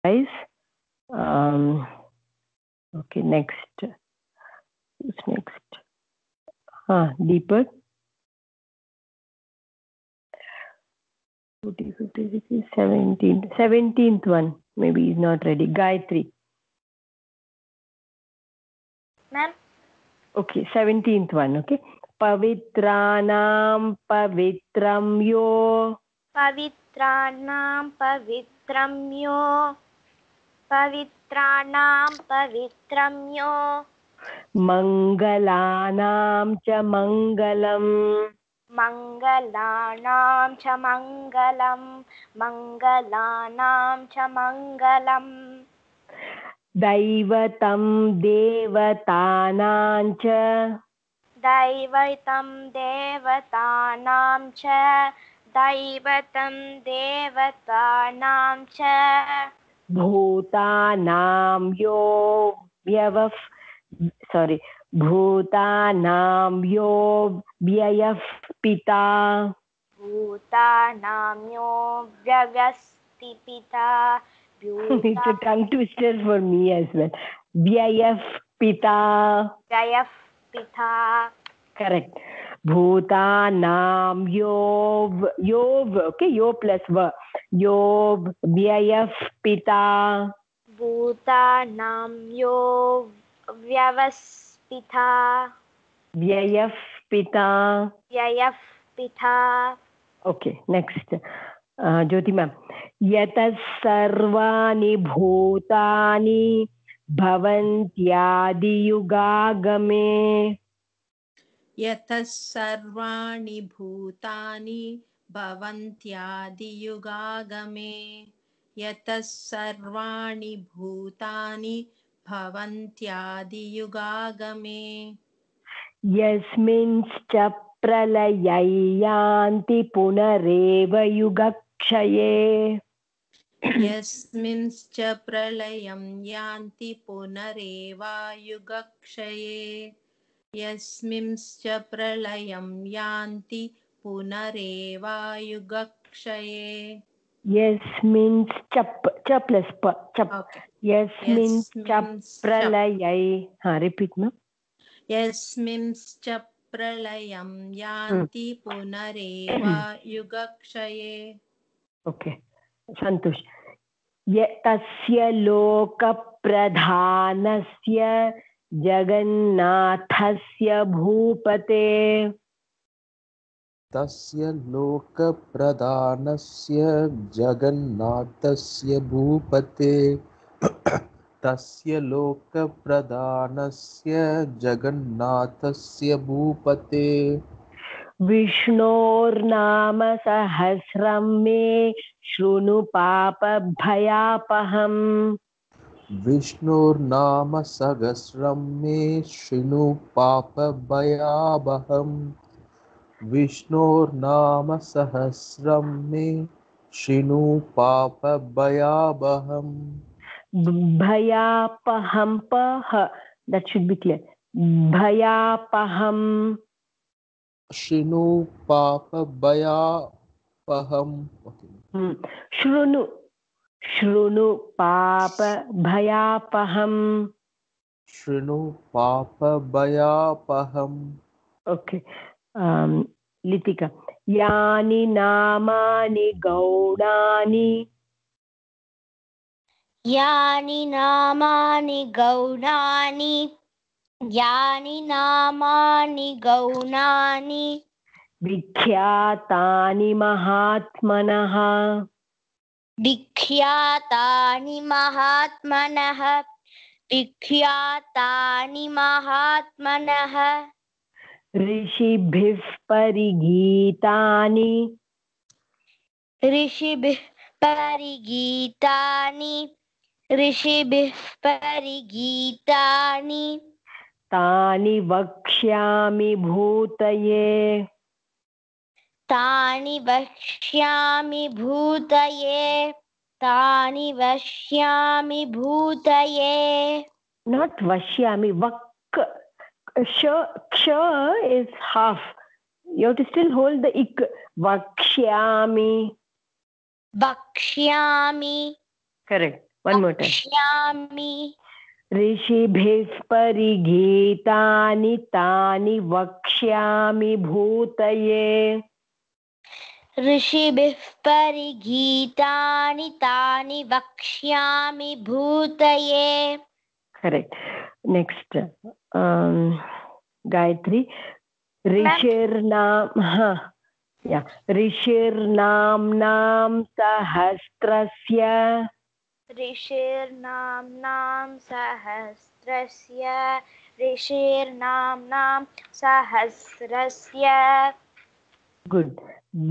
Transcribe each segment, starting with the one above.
guys. Okay, next. Who's next? Deepak. 40, 50, 60, 17. 17th one. Maybe he's not ready. Gayatri. Ma'am. Okay, 17th one. Okay. Pavitranam pavitram yo. Pavitranam pavitram yo. Pavitranam pavitram yo. Mangalanam cha mangalam. Mangalanam cha mangalam. Mangalanam cha mangalam. Daivatam devatanam cha. Daivatam devatanam cha. Daivatam devatanam cha. Bhutanam yo vyavaf. Sorry. Bhutanam yo vyayaf pita. Bhutanam yo vyavasti pita. It's a tongue twister for me as well. Vyayaf pita. Vyayaf pita. Correct. Bhutanam yov. Okay, yo plus va. Yov vyayaf pita. Bhutanam yo vyavaspita. Vyayaf pita. Vyayaf pita. Okay, next. Jyoti ma'am. Yatas sarvani bhutani bhavantyadi yugagame. यतः सर्वाणि भूतानि भवन्त्यादियुगागमे यतः सर्वाणि भूतानि भवन्त्यादियुगागमे यस्मिंश्च प्रलययान्ति पुनरेव युगक्षये यस्मिंश्च प्रलयं यान्ति पुनरेवायुगक्षये यस्मिंश्च प्रलयं यान्ति पुनरेवायुगक्षये यस्मिंश्च च प्लस प चप यस्मिंश्च प्रलये रिपीट ना यस्मिंश्च प्रलयं यान्ति पुनरेवायुगक्षये ओके संतोष तस्य लोकप्रधानस्य जगन्नाथस्य भूपते तस्य लोकप्रधानस्य जगन्नाथस्य भूपते तस्य लोकप्रधानस्य जगन्नाथस्य भूपते विष्णोर्नाम सहस्रं मे शृणु पापभयापहम् विष्णोर्नाम सहस्रं मे शृणु पापभयापहम् विष्णोर्नाम सहस्रं मे शृणु पापभयापहम् भयापहं पह that should be clear भयापहं शृणु पापभयापहम् शृणु शृणु पापभयापहम् शृणु पापभयापहम् ओके लितिका यानि नामानि गौणानि यानि नामानि गौणानि यानि नामानि गौणानि विख्यातानि महात्मनः विख्यातानि महात्मनः विख्यातानि महात्मनः ऋषिभिः परिगीतानि ऋषिभिः परिगीतानि ऋषिभिः परिगीतानि तानि वक्ष्यामि भूतये तानि वक्ष्यामि भूतये तानि वक्ष्यामि भूतये not vashyami vak ksha is half you have to still hold the ik vakshyami वक्ष्यामि correct One more time. Vakshyami. ऋषिभिः परिगीतानि तानि वक्ष्यामि भूतये. ऋषिभिः परिगीतानि तानि वक्ष्यामि भूतये. Correct. Next, Gayatri. ऋषिर्नाम्नां सहस्रस्य. ऋषिर्नाम्नां सहस्रस्य. Good.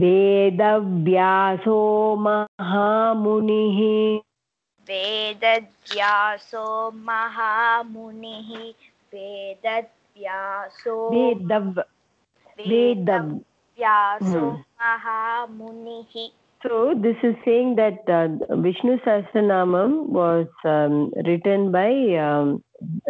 वेदव्यासो महामुनिः. वेदव्यासो महामुनिः. वेदव्यासो महामुनिः. So this is saying that Vishnu Sahasranamam was written by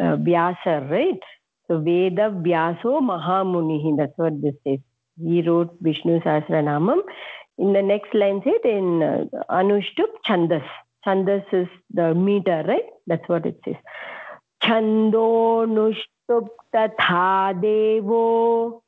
Vyasa, right? So Veda Vyaso Mahamunihi, that's what this says. He wrote Vishnu Sahasranamam. In the next line said in Anushtup Chandas. Chandas is the meter, right? That's what it says. Chando Nushtup Tatha Devo.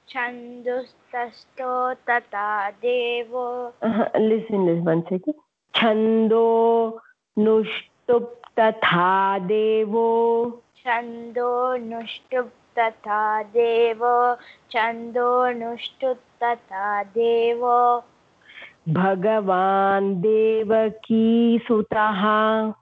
Chandustasto tata devo. Listen 1 second. Chando Nushtup Tatha Devo. Chando nushtup tata devo. Chando nushtup tata devo. Bhagavan Devaki Sutaha.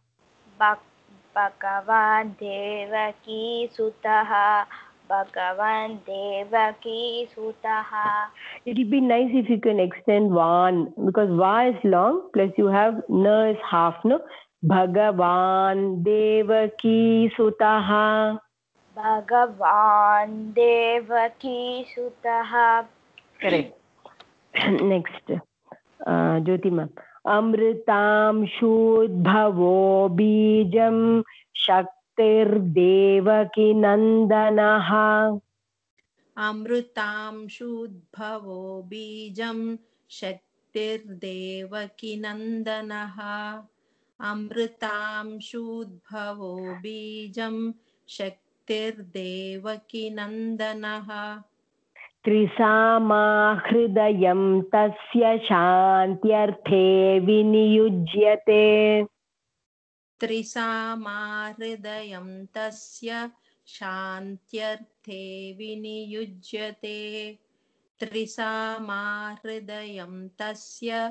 Bhagavan Devaki Sutaha. Bhagavan Devaki Sutaha. It will be nice if you can extend Van, because Va is long, plus you have Na is half, no? Bhagavan Devaki Sutaha. Bhagavan Devaki Sutaha. Correct. Next, Jyotima. Amritam Shudbhavo Bijam Shaktirdevaki Nandanaha. Amrutam Shudbhavo Bijam Shaktirdevaki Nandanaha. Amrutam Shudbhavo Bijam Shaktirdevaki Nandanaha. Trisama Hridayam Tasya Shantyarthe Viniyujyate. Trisama Hridayam Tasya Shantyarthe Viniyujyate. Trisama Hridayam Tasya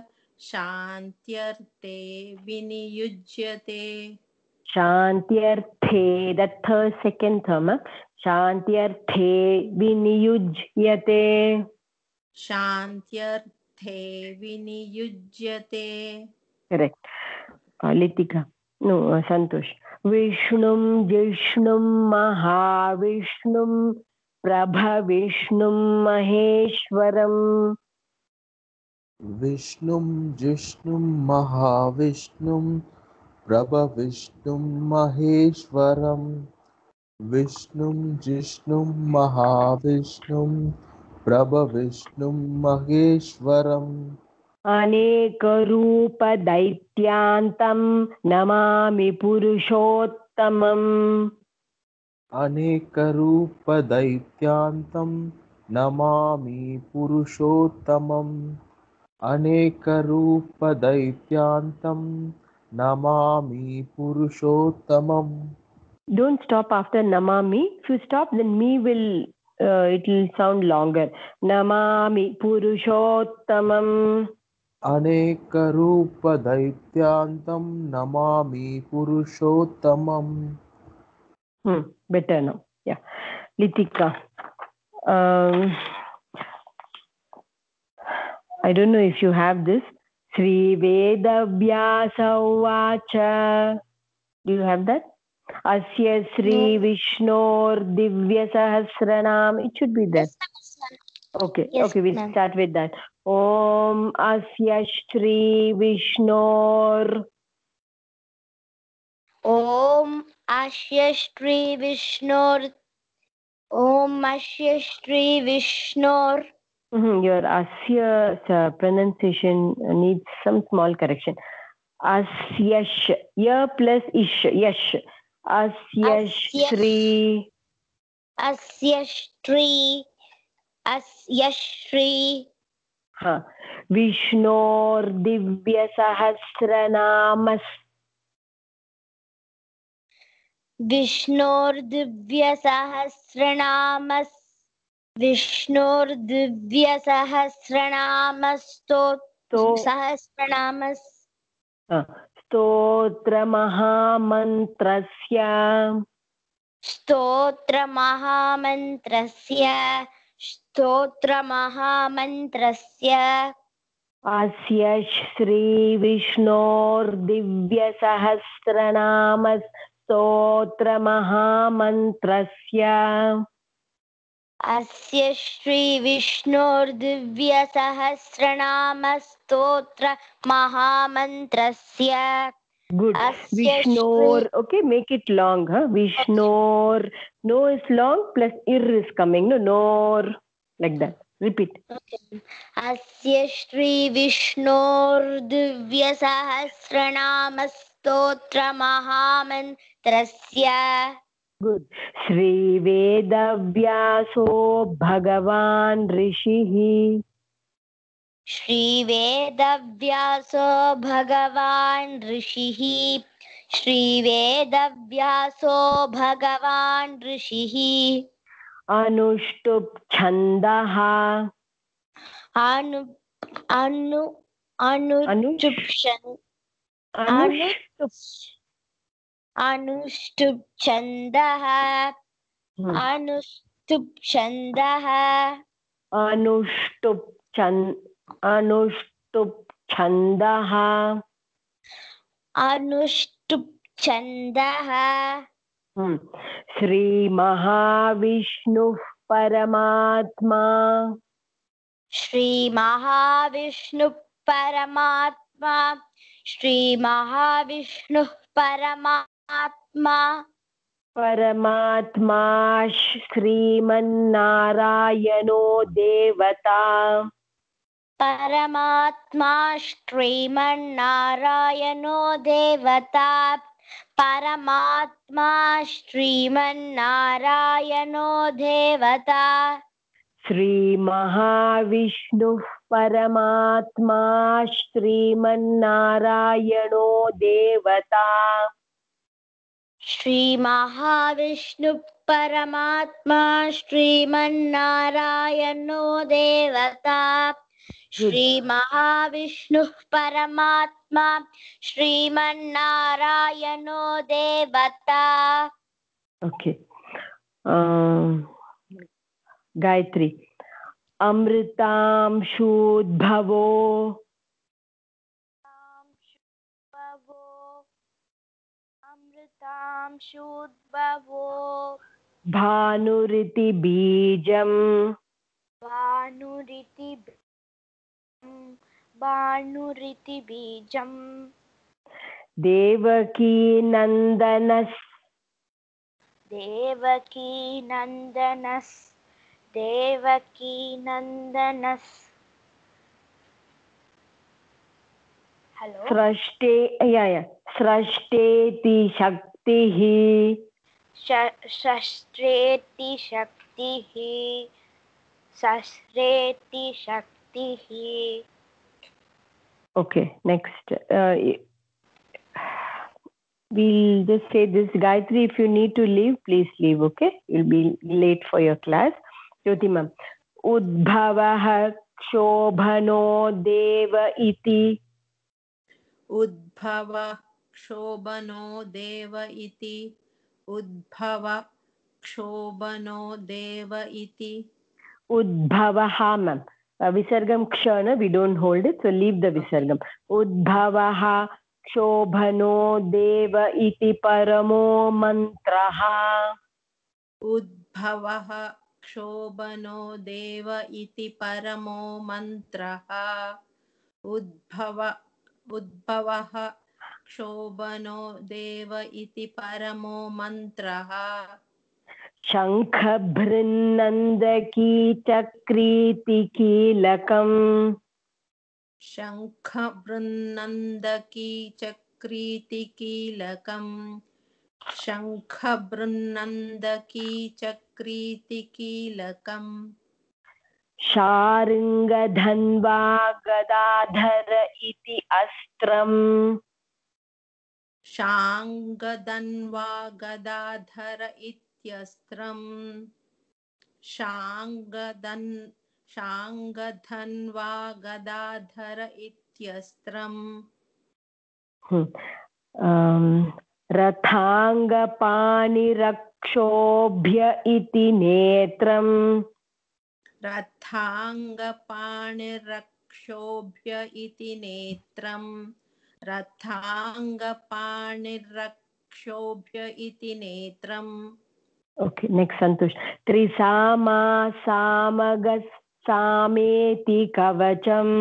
Shantyarthe Viniyujyate. Shantyarthe, that third second term. Shantyarthe Viniyujyate. Shantyarthe Viniyujyate. Correct. Litika. No, Santosh. Vishnum Jishnum Mahavishnum Prabhavishnum Maheshwaram. Vishnum Jishnum Mahavishnum Prabhavishnum Maheshwaram. Vishnum Jishnum Mahavishnum Prabhavishnum Maheshwaram. Anekarupa Daityantam Namami Purushottamam. Anekarupa Daityantam Namami Purushottamam. Anekarupa Daityantam Namami Purushottamam. Don't stop after Namami. If you stop, then me will, it will sound longer. Namami Purushottamam. Anekarupa Daityantam Namami Purushottamam. Better now. Yeah. Litika. I don't know if you have this. Sri Veda Vyasa Vacha. Do you have that? Asya Sri Vishnor Divya Sahasranam. It should be there. Okay. Yes, okay, we'll ma'am. start with that. Om Asya Sri Vishnor. Om Ashya Shri Vishnor. Om Ashya Shri Vishnor. Your Asya pronunciation needs some small correction. Asyash. Ya plus ish. Yash. Asyash Shri. Asyashri. Asyashri. हाँ. Vishnor Divya Sahasranamas. Vishnurdivya So, Sahasranamas. Stotra Mahamantrasya. Stotra Asya Shri Vishnor Divya Sahasranamas Stotra Mahamantrasya. Asya Shri Vishnurdivya Sahasranama Mahamantrasya. Good. Asya Vishnor. Shri. Okay, make it long. Huh? Vishnor. No is long plus ir is coming. No, nor. Like that. Repeat. Asya Shri Vishnurdivya Sahasranama Mahamantrasya. Good. Shri Vedavyaso Bhagavan Rishihi. Shri Vedavyaso Bhagavan Rishihi. Shri Vedavyaso Bhagavan Rishihi. Anushtup Chandaha. Anu Anu Anustupshan Anustupchandaha. Anustupchandaha. Anushtup Chandaha. Anustupchandaha. Shri Mahavishnu Paramatma. Shri Mahavishnu Paramatma. Shri Mahavishnu Paramatma. Paramatma Sriman-Narayano Devata. Paramatma Sriman-Narayano Devata. Paramatma Sriman-Narayano Devata. Shri Mahavishnu Paramatma Sriman-Narayano Devata. Shri Mahavishnu Paramatma Sriman-Narayano Devata. Shri Mahavishnu Paramatma Sriman-Narayano Devata. Okay. Gayatri. Amritam Shudbhavo. Amritam Shudbhavo. Bhanuriti Bijam. Bhanuriti Bijam. Devaki Nandanas. Devaki Nandanas. Hello. Srashteti Shaktihi. Sashreti Shaktihi. Okay, next. We'll just say this. Gayatri, if you need to leave, please leave, okay? You'll be late for your class. Jyoti ma'am. Udbhavah Shobhano Deva Iti. Udbhava Kshobano Deva iti. Udbhava Kshobano Deva iti. Udbhavaha ma'am. Visargam kshana, we don't hold it, so leave the visargam. Udbhavaha Shobhano Deva iti paramo mantraha. Udbhavaha Kshobano Deva iti paramo mantraha. Udbhavaha Kshobano Deva iti paramo mantraha. Shankhabhrinnandaki chakriti kilakam. शङ्खबृन्नन्दकी चक्रीति कीलकम् शङ्खबृन्नन्दकी चक्रीति कीलकम् शार्ङ्गधन्वा Gadadhar इति अस्त्रम् शाङ्गधन्वा गदाधर इत्यस्त्रम् शाङ्गधन्वा गदाधर इत्यस्त्रम् रथाङ्गपाणिरक्षोभ्य इति नेत्रम् रथाङ्गपाणिरक्षोभ्य इति नेत्रम् रथाङ्गपाणिरक्षोभ्य इति नेत्रम् okay next संतोष त्रिसामासामगसामेति कवचम्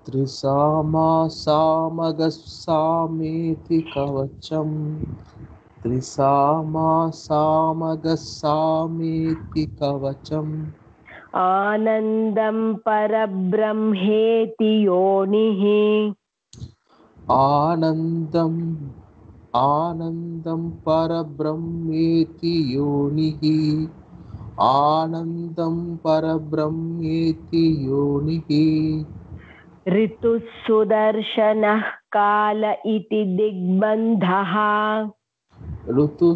त्रिसामासामगस्सामेति कवचम् त्रिसामासामगस्सामेति कवचम् आनन्दं परब्रह्मेति योनिः आनन्दं परब्रह्मेति योनिः आनन्दं परब्रह्मेति योनिः ऋतुः सुदर्शनः काल इति दिग्बन्धः ऋतुः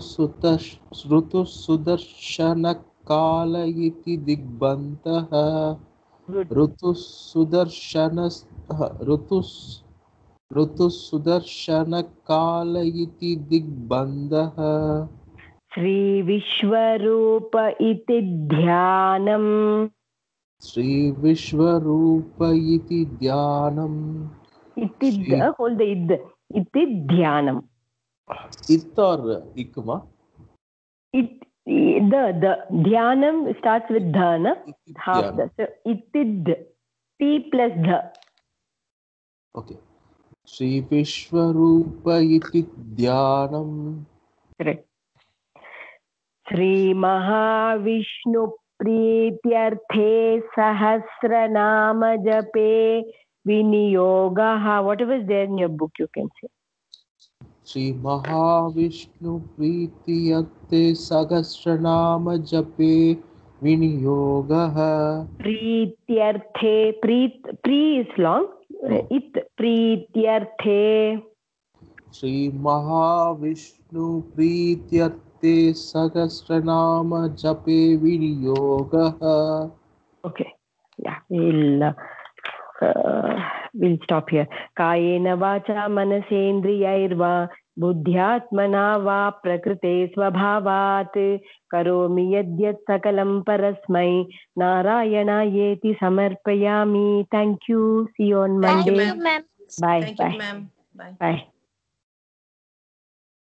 सुदर्शनः काल इति दिग्बन्धः ऋतुः सुदर्शनः काल इति दिग्बन्धः श्रीविश्वरूप इति ध्यानम् श्रीविश्वरूप इति ध्यानम् इति hold the id इति ध्यानम् it or ikma it the dhyanam starts with dha na half the so itid t plus dha okay Shri Vishwarupa iti dhyanam correct Shri Mahavishnu प्रीत्यर्थे सहस्रनाम जपे विनियोगः whatever is there in your book you can say Shri Mahavishnu प्रीत्यर्थे सहस्रनाम जपे विनियोगः प्रीत्यर्थे pre is long it प्रीत्यर्थे Shri Mahavishnu प्रीत्यर्थे सहस्रनाम जपे विनियोगः okay yeah we'll stop here कायेन वाचा मनसेन्द्रियैर्वा बुद्ध्यात्मना वा प्रकृते स्वभावात् करोमि यद्यत् सकलं परस्मै नारायणायेति समर्पयामि thank you see you on Thank Monday you, ma'am. bye Thank you, ma'am. Bye. bye